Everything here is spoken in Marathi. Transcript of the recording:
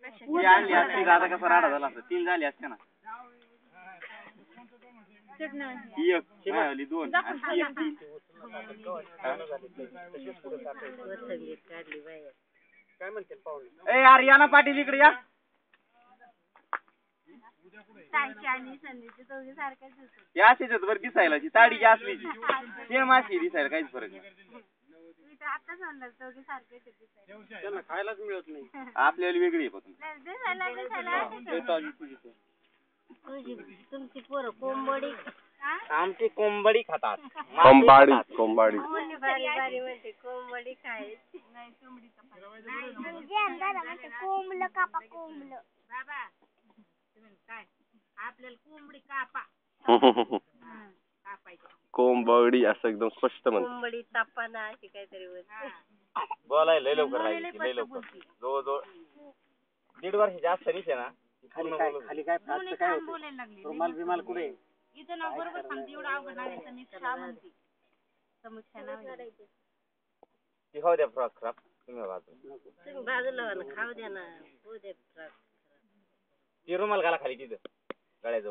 ती आणली असती दादा कसा राडा झाला असता 3 झाली असते ना ही एक मिळाली 2 आणि एक 3 काय म्हणते पाहुणे ए यार या ना पाटील इकडे या या अशीच वर दिसायला ती ताडी जी असली ती सेम अशी दिसायला काहीच फरक नाही त्यांना खायलाच मिळत नाही आपल्याला वेगळी आहे तुमची पोरं कोंबडी आमची कोंबडी खातात कोंबाडी बारी म्हणते कोंबडी खायची कोंबलं कापा कोंबलं बाबा काय आपल्याला कोंबडी कापा कोंबडी असं एकदम स्पष्ट म्हणते कोंबडी तापाना अशी काहीतरी बोलाय लय लवकर लागली लय लवकर जवळ 1.5 वर्ष जास्त तरीच आहे ना खाली काय फास्ट काय रुमाल बिमाल कुठे इथं ना बरोबर सांगते एवढं अवघड नाही समीक्षा म्हणते समीक्षा नाव ती खाऊ द्या फ्रॉक खराब तुम्ही बाजूला खाऊ द्या ना हो द्या ती रुमाल घाला खाली तिथं गळ्याजवळ